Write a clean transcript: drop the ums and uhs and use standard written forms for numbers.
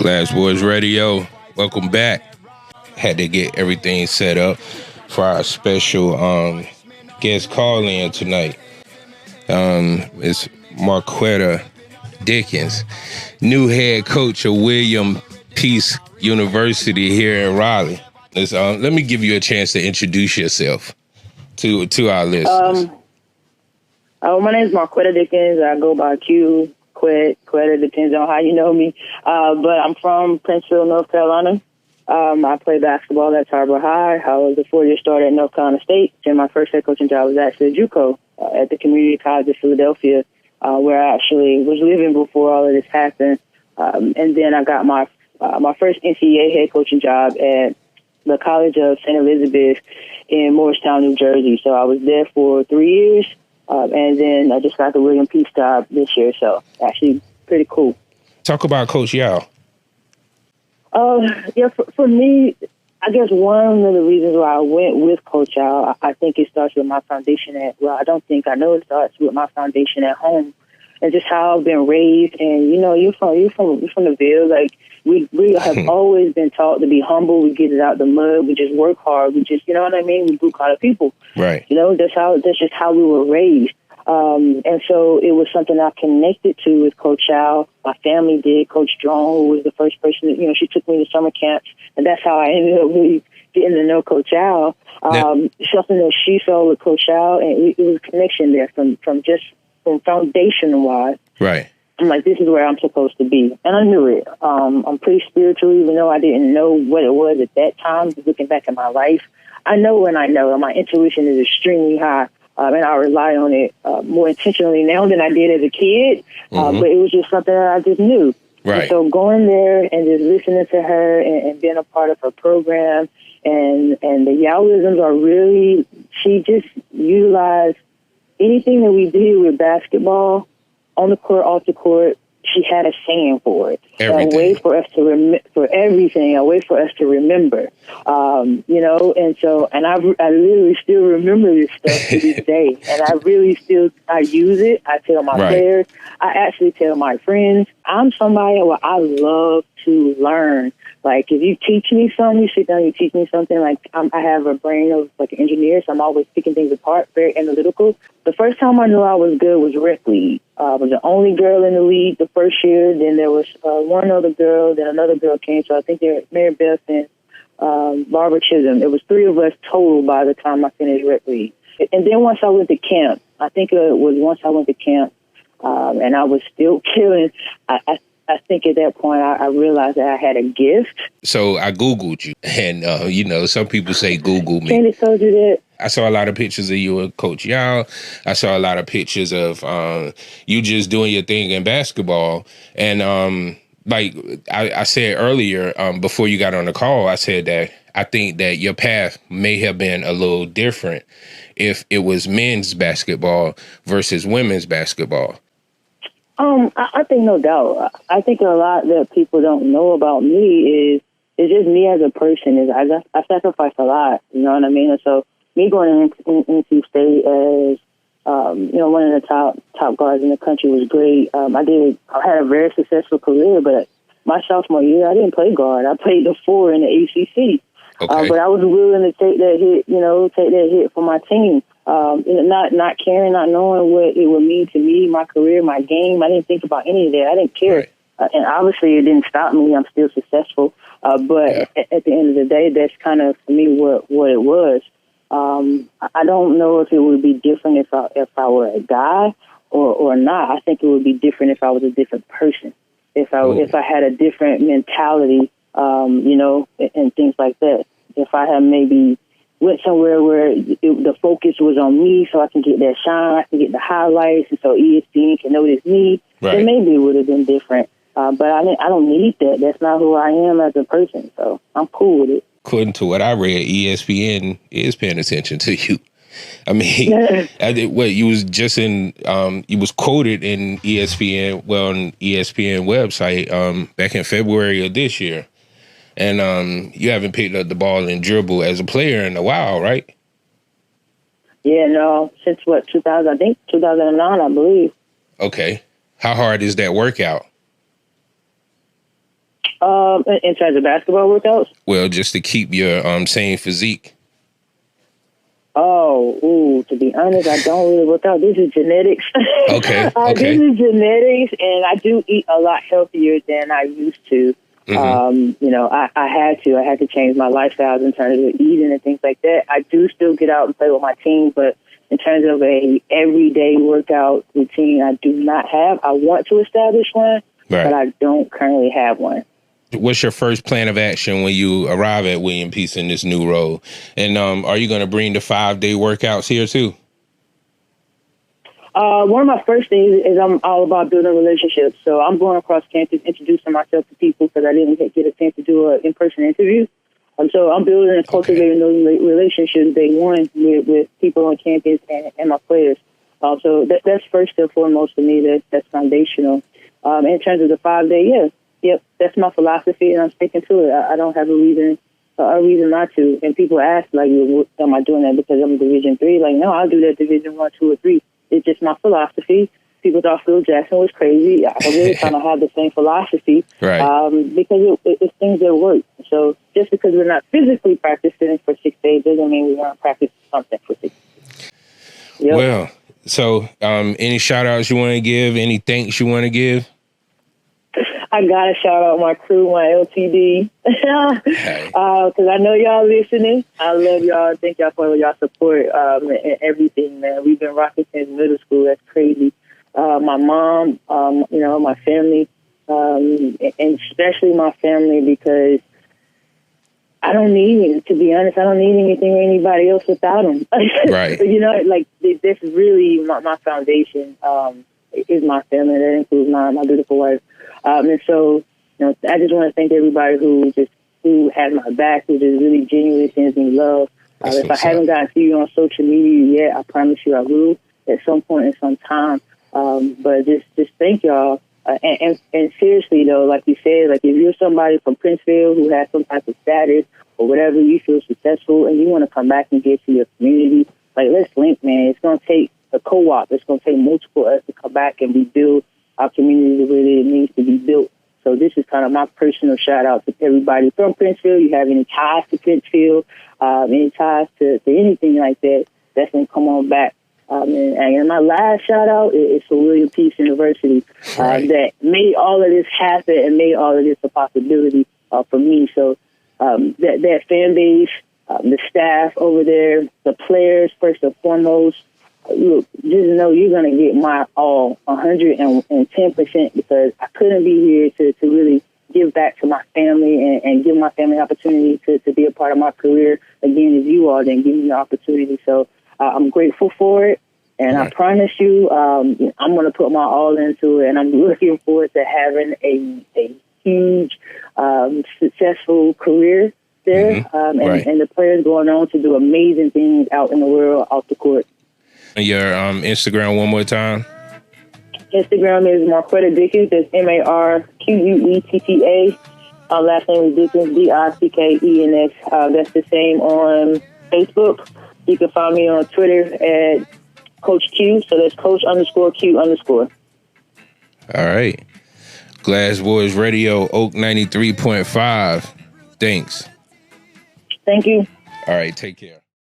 Class Boys Radio, welcome back. Had to get everything set up for our special guest call-in tonight. It's Marquetta Dickens, new head coach of William Peace University here in Raleigh. Let me give you a chance to introduce yourself to our listeners. My name is Marquetta Dickens. I go by Q. Quetta, depends on how you know me. But I'm from Princeville, North Carolina. I play basketball at Tarboro High. I was a 4-year starter at North Carolina State. And my first head coaching job was actually at JUCO at the Community College of Philadelphia, where I actually was living before all of this happened. And then I got my first NCAA head coaching job at the College of St. Elizabeth in Morristown, New Jersey. So I was there for 3 years. And then I just got the William Peace job this year, so actually pretty cool. Talk about Coach Yao. For me, I guess one of the reasons why I went with Coach Yao, I think it starts with my foundation I know it starts with my foundation at home and just how I've been raised. And, you know, you're from the Ville. Like, we have always been taught to be humble. We get it out the mud. We just work hard. We just, you know what I mean? We blue-collar people. Right. You know, that's just how we were raised. And so it was something I connected to with Coach Yao. My family did. Coach Strong, who was the first person that, you know, she took me to summer camps. And that's how I ended up really getting to know Coach Yao. Something that she saw with Coach Yao, and it was a connection there from foundation-wise. Right. I'm like, this is where I'm supposed to be. And I knew it. I'm pretty spiritual, even though I didn't know what it was at that time. Looking back at my life, I know when I know. And my intuition is extremely high. And I rely on it more intentionally now than I did as a kid. But it was just something that I just knew. Right. And so going there and just listening to her and being a part of her program and the Yaoisms are really, she just utilized anything that we did with basketball, on the court, off the court, she had a saying for it. Everything. A way for us to for everything, a way for us to remember. You know, and so, and I literally still remember this stuff to this day. And I use it. I tell my players. I actually tell my friends. I'm somebody where I love to learn. Like, if you teach me something, you sit down, you teach me something, like, I have a brain of, like, an engineer, so I'm always picking things apart, very analytical. The first time I knew I was good was rec league. I was the only girl in the league the first year. Then there was one other girl, then another girl came, so I think they're Mary Beth and Barbara Chisholm. It was 3 of us total by the time I finished rec league. And then once I went to camp, I think it was once I went to camp, and I was still killing, I think at that point I realized that I had a gift. So I Googled you, and, you know, some people say Google me. Candy told you that. I saw a lot of pictures of you and Coach Yao. I saw a lot of pictures of you just doing your thing in basketball. And like I said earlier, before you got on the call, I said that I think that your path may have been a little different if it was men's basketball versus women's basketball. I think no doubt. I think a lot that people don't know about me is just me as a person. Is I sacrifice a lot, you know what I mean? And so me going into state as you know, one of the top guards in the country was great. I had a very successful career, but my sophomore year I didn't play guard. I played the 4 in the ACC. Okay. But I was willing to take that hit for my team. Not caring, not knowing what it would mean to me, my career, my game. I didn't think about any of that. I didn't care. Right. And obviously it didn't stop me. I'm still successful. But at the end of the day, that's kind of, for me, what it was. I don't know if it would be different if I were a guy or not. I think it would be different if I was a different person. If I had a different mentality, you know, and things like that. If I had maybe went somewhere where the focus was on me so I can get that shine, I can get the highlights, and so ESPN can notice me, then maybe it would have been different. But I don't need that. That's not who I am as a person, so I'm cool with it. According to what I read, ESPN is paying attention to you. I mean, you was just in, you was quoted in ESPN, on ESPN website back in February of this year. And you haven't picked up the ball and dribble as a player in a while, right? Yeah, no, since 2000, I think 2009, I believe. Okay. How hard is that workout? In terms of basketball workouts? Well, just to keep your same physique. To be honest, I don't really work out. This is genetics. Okay. This is genetics, and I do eat a lot healthier than I used to. I had to change my lifestyles in terms of eating and things like that. I do still get out and play with my team, but in terms of a everyday workout routine, I do not have. I want to establish one, but I don't currently have one. What's your first plan of action when you arrive at William Peace in this new role? And are you going to bring the 5-day workouts here too? One of my first things is I'm all about building relationships. So I'm going across campus, introducing myself to people because I didn't get a chance to do an in-person interview. So I'm building and cultivating those relationships day one with people on campus and my players. So that's first and foremost for me. That's foundational. In terms of the 5-day, Yep, that's my philosophy, and I'm sticking to it. I don't have a reason not to. And people ask, like, am I doing that because I'm Division III? Like, no, I'll do that Division I, 2, or 3. It's just my philosophy. People thought Phil Jackson was crazy. I really kind of have the same philosophy, because it's things that work. So just because we're not physically practicing for 6 days doesn't mean we want to practice something for 6 days. Yep. Well, so any shout-outs you want to give, any thanks you want to give? I gotta shout out my crew, my LTD, because I know y'all listening. I love y'all. Thank y'all for y'all support and everything, man. We've been rocking since middle school. That's crazy. My mom, my family, and especially my family, because I don't need, to be honest, I don't need anything or anybody else without them. Right. This is really my foundation. Is my family. That includes my beautiful wife. And so, I just want to thank everybody who has my back, who just really genuinely sends me love. If I haven't gotten to you on social media yet, I promise you I will at some point in some time. But just thank y'all. And seriously though, like you said, like if you're somebody from Princeville who has some type of status or whatever, you feel successful and you want to come back and get to your community, like let's link, man. It's going to take a co-op. It's going to take multiple of us to come back and rebuild our community the way that it needs to be built. So this is kind of my personal shout out to everybody from Princeville. You have any ties to Princeville, any ties to anything like that, that's going to come on back. And my last shout out is for William Peace University that made all of this happen and made all of this a possibility for me. So that fan base, the staff over there, the players first and foremost, look, just know you're going to get my all 110% because I couldn't be here to really give back to my family and give my family opportunity to be a part of my career. Again, if you all didn't give me the opportunity. So I'm grateful for it. And I promise you, I'm going to put my all into it. And I'm looking forward to having a huge, successful career there. And the players going on to do amazing things out in the world, off the court. Your Instagram one more time. Instagram is Marquetta Dickens. That's MarQuetta. Last name is Dickens, Dickens. That's the same on Facebook. You can find me on Twitter at Coach Q. So that's Coach_Q_. All right. Glass Boys Radio, Oak 93.5. Thanks. Thank you. All right. Take care.